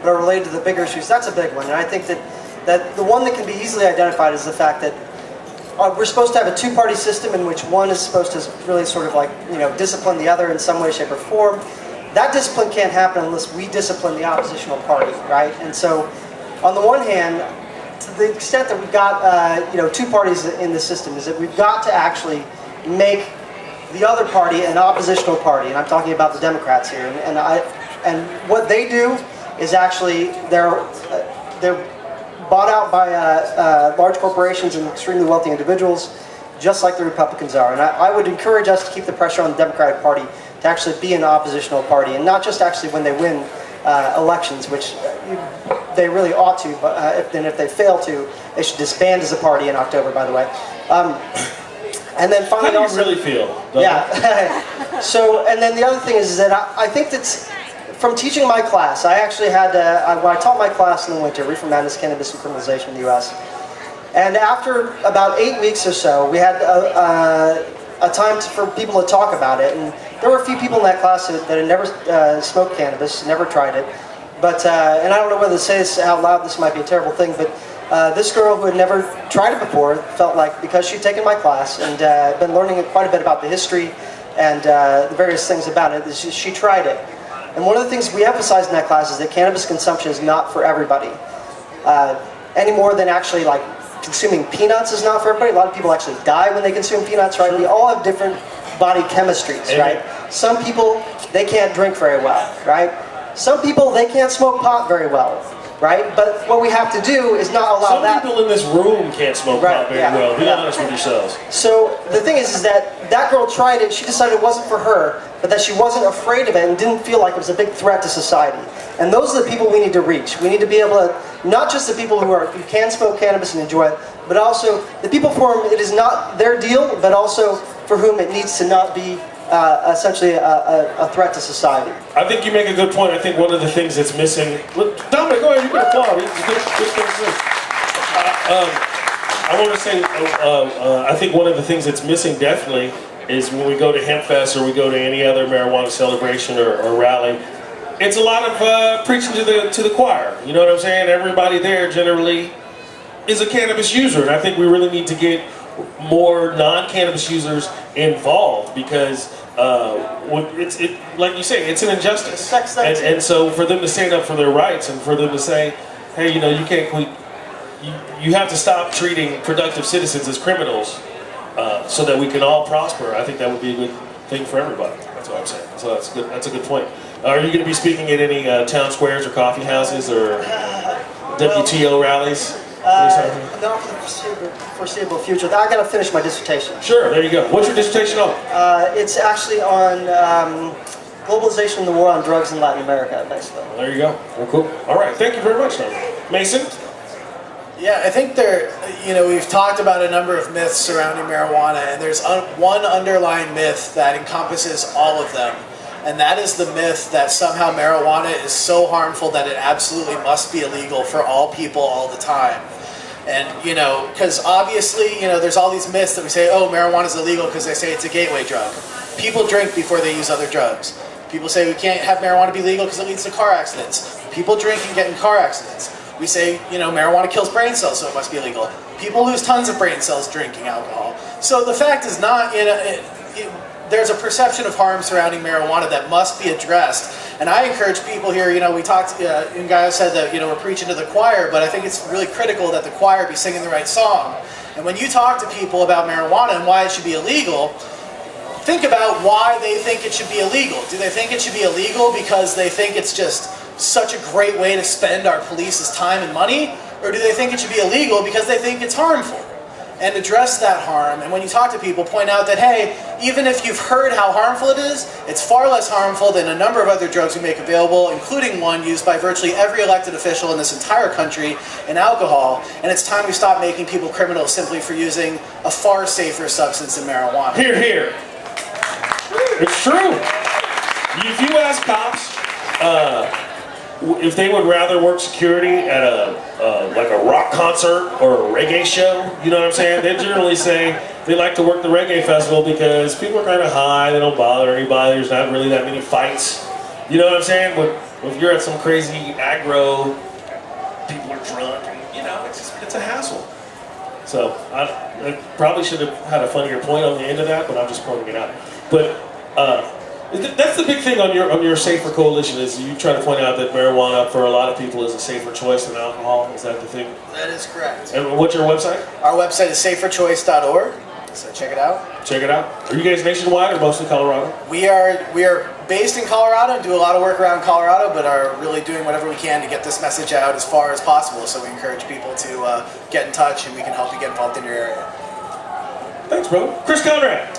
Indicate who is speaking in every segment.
Speaker 1: but are related to the bigger issues, that's a big one. And I think that the one that can be easily identified is the fact that we're supposed to have a two-party system in which one is supposed to really sort of like, discipline the other in some way, shape, or form. That discipline can't happen unless we discipline the oppositional party, right? And so, on the one hand, to the extent that we've got, two parties in the system, is that we've got to actually make the other party an oppositional party, and I'm talking about the Democrats here. And what they do is actually they're bought out by large corporations and extremely wealthy individuals, just like the Republicans are. And I would encourage us to keep the pressure on the Democratic Party to actually be an oppositional party, and not just actually when they win elections, which they really ought to, but if they fail to, they should disband as a party in October, by the way. And then finally,
Speaker 2: how do you really feel?
Speaker 1: Yeah. So, and then the other thing is that I think that's, from teaching my class, I actually had, when I taught my class in the winter, Reefer Madness, Cannabis and Criminalization in the U.S., and after about 8 weeks or so, we had a time for people to talk about it, and there were a few people in that class that had never smoked cannabis, never tried it, but, and I don't know whether to say this out loud, this might be a terrible thing, but this girl who had never tried it before felt like, because she'd taken my class and been learning quite a bit about the history and the various things about it, she tried it. And one of the things we emphasized in that class is that cannabis consumption is not for everybody. Any more than actually like consuming peanuts is not for everybody. A lot of people actually die when they consume peanuts, right? We all have different body chemistries, right? Some people, they can't drink very well, right? Some people, they can't smoke pot very well, right? But what we have to do is not allow that.
Speaker 2: Some people in this room can't smoke pot very well. Be honest with yourselves.
Speaker 1: So the thing is that girl tried it. She decided it wasn't for her, but that she wasn't afraid of it and didn't feel like it was a big threat to society. And those are the people we need to reach. We need to be able to, not just the people who can smoke cannabis and enjoy it, but also the people for whom it is not their deal, but also for whom it needs to not be essentially a threat to society.
Speaker 2: I think you make a good point. I think one of the things that's missing. Dominic, go ahead. You can applaud. I want to say, I think one of the things that's missing definitely is when we go to Hempfest or we go to any other marijuana celebration or rally, it's a lot of preaching to the choir. You know what I'm saying? Everybody there generally is a cannabis user, and I think we really need to get more non-cannabis users involved, because like you say, it's an injustice. And so for them to stand up for their rights and for them to say, hey, you have to stop treating productive citizens as criminals so that we can all prosper. I think that would be a good thing for everybody. That's what I'm saying. So that's good. That's a good point. Are you going to be speaking at any town squares or coffee houses or WTO rallies?
Speaker 1: Not for the foreseeable future. I got to finish my dissertation.
Speaker 2: Sure, there you go. What's your dissertation on?
Speaker 1: It's actually on globalization in the war on drugs in Latin America, basically.
Speaker 2: Well, there you go. Well, cool. All right, thank you very much, Mason.
Speaker 3: Yeah, I think we've talked about a number of myths surrounding marijuana, and there's one underlying myth that encompasses all of them. And that is the myth that somehow marijuana is so harmful that it absolutely must be illegal for all people all the time. And, because obviously, there's all these myths that we say, oh, marijuana is illegal because they say it's a gateway drug. People drink before they use other drugs. People say we can't have marijuana be legal because it leads to car accidents. People drink and get in car accidents. We say, marijuana kills brain cells, so it must be illegal. People lose tons of brain cells drinking alcohol. So the fact is not, there's a perception of harm surrounding marijuana that must be addressed. And I encourage people here, we talked, Ngaio said that, we're preaching to the choir, but I think it's really critical that the choir be singing the right song. And when you talk to people about marijuana and why it should be illegal, think about why they think it should be illegal. Do they think it should be illegal because they think it's just such a great way to spend our police's time and money? Or do they think it should be illegal because they think it's harmful? And address that harm. And when you talk to people, point out that, hey, even if you've heard how harmful it is, it's far less harmful than a number of other drugs we make available, including one used by virtually every elected official in this entire country, in alcohol. And it's time we stop making people criminals simply for using a far safer substance than marijuana.
Speaker 2: Hear, hear. It's true. If you ask cops if they would rather work security at like a rock concert or a reggae show, you know what I'm saying? They generally say they like to work the reggae festival because people are kind of high, they don't bother anybody, there's not really that many fights. You know what I'm saying? But If you're at some crazy aggro, people are drunk, and, you know, it's a hassle. So I probably should have had a funnier point on the end of that, but I'm just pointing it out. But that's the big thing on your Safer Coalition, is you try to point out that marijuana for a lot of people is a safer choice than alcohol. Is that the thing?
Speaker 3: That is correct.
Speaker 2: And what's your website?
Speaker 3: Our website is saferchoice.org, so check it out.
Speaker 2: Check it out. Are you guys nationwide or mostly Colorado?
Speaker 3: We are based in Colorado and do a lot of work around Colorado, but are really doing whatever we can to get this message out as far as possible. So we encourage people to get in touch, and we can help you get involved in your area.
Speaker 2: Thanks, brother. Chris Conrad.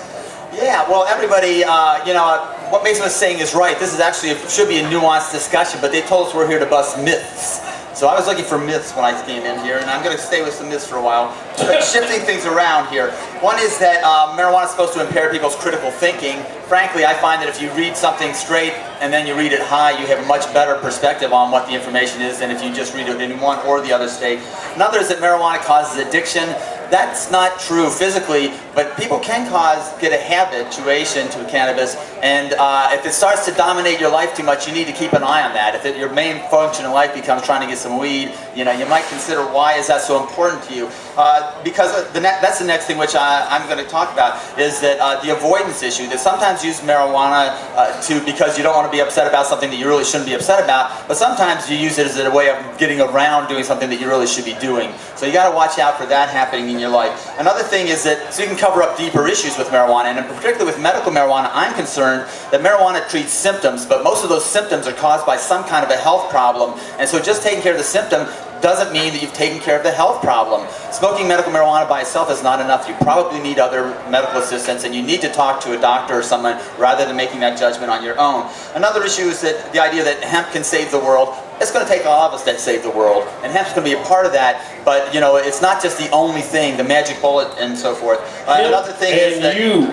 Speaker 4: Yeah, well, everybody, you know, what Mason was saying is right. This is actually should be a nuanced discussion, but they told us we're here to bust myths. So I was looking for myths when I came in here, and I'm going to stay with some myths for a while, shifting things around here. One is that marijuana is supposed to impair people's critical thinking. Frankly, I find that if you read something straight and then you read it high, you have a much better perspective on what the information is than if you just read it in one or the other state. Another is that marijuana causes addiction. That's not true physically, but people can get a habituation to cannabis, and if it starts to dominate your life too much, you need to keep an eye on that. If your main function in life becomes trying to get some weed, you know, you might consider, why is that so important to you? Because that's the next thing which I'm going to talk about, is that the avoidance issue, that sometimes you use marijuana because you don't want to be upset about something that you really shouldn't be upset about, but sometimes you use it as a way of getting around doing something that you really should be doing. So you got to watch out for that happening in your life. Another thing is that, so you can cover up deeper issues with marijuana, and in particular with medical marijuana, I'm concerned that marijuana treats symptoms, but most of those symptoms are caused by some kind of a health problem, and so just taking care of the symptom doesn't mean that you've taken care of the health problem. Smoking medical marijuana by itself is not enough. You probably need other medical assistance, and you need to talk to a doctor or someone rather than making that judgment on your own. Another issue is that the idea that hemp can save the world. It's going to take all of us to save the world, and hemp's going to be a part of that, but you know, it's not just the only thing, the magic bullet and so forth. Another thing is that
Speaker 2: you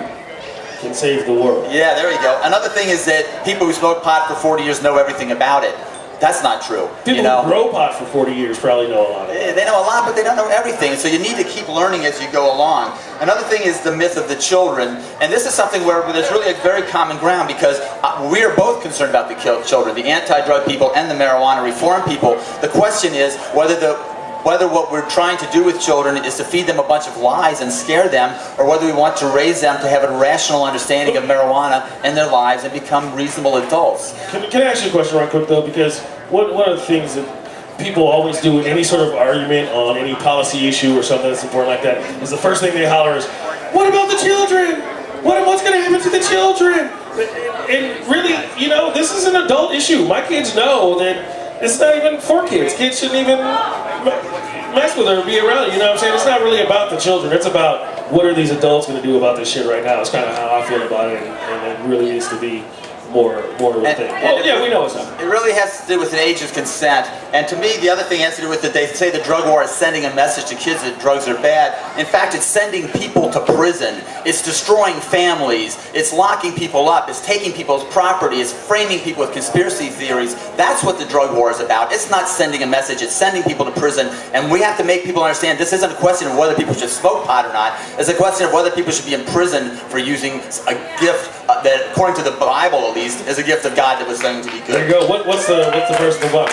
Speaker 2: can save the world.
Speaker 4: Yeah, there you go. Another thing is that people who smoke pot for 40 years know everything about it. That's not true.
Speaker 2: People who grow pot for 40 years probably know a lot.
Speaker 4: They know a lot, but they don't know everything. So you need to keep learning as you go along. Another thing is the myth of the children. And this is something where there's really a very common ground, because we are both concerned about the children, the anti-drug people and the marijuana reform people. The question is whether what we're trying to do with children is to feed them a bunch of lies and scare them, or whether we want to raise them to have a rational understanding of marijuana and their lives and become reasonable adults.
Speaker 2: Can I ask you a question right quick, though? Because one of the things that people always do in any sort of argument on any policy issue or something that's important like that is the first thing they holler is, what about the children? What's going to happen to the children? And really, you know, this is an adult issue. My kids know that it's not even for kids. Kids shouldn't even mess with her or be around it, you know what I'm saying? It's not really about the children. It's about, what are these adults going to do about this shit right now? It's kind of how I feel about it, and it really needs to be more of a thing. Well, yeah, we know it's not.
Speaker 4: It really has to do with an age of consent. And to me, the other thing has to do with that they say the drug war is sending a message to kids that drugs are bad. In fact, it's sending people to prison. It's destroying families. It's locking people up. It's taking people's property. It's framing people with conspiracy theories. That's what the drug war is about. It's not sending a message. It's sending people to prison. And we have to make people understand this isn't a question of whether people should smoke pot or not. It's a question of whether people should be in prison for using a gift that, according to the Bible at least, is a gift of God that was going to be good.
Speaker 2: There you go. What's the verse of the book?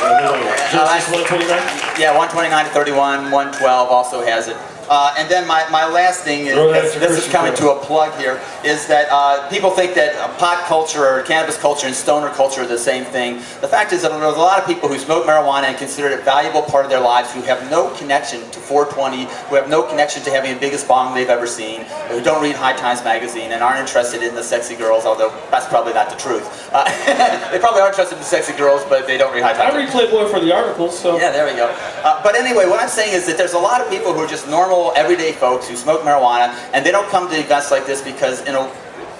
Speaker 2: Genesis 129?
Speaker 4: Yeah, 129 to 31, 112 also has it. And then my last thing, this is coming to a plug here, is that people think that pot culture or cannabis culture and stoner culture are the same thing. The fact is that there's a lot of people who smoke marijuana and consider it a valuable part of their lives, who have no connection to 420, who have no connection to having the biggest bong they've ever seen, who don't read High Times magazine and aren't interested in the sexy girls, although that's probably not the truth. They probably are interested in the sexy girls, but they don't read High Times.
Speaker 2: I read Playboy for the articles, so...
Speaker 4: Yeah, there we go. But anyway, what I'm saying is that there's a lot of people who are just normal, everyday folks who smoke marijuana, and they don't come to events like this because, you know,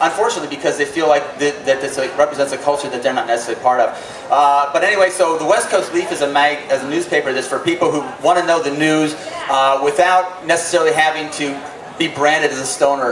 Speaker 4: unfortunately, because they feel like that this represents a culture that they're not necessarily part of. But anyway, so the West Coast Leaf is a newspaper that's for people who want to know the news without necessarily having to be branded as a stoner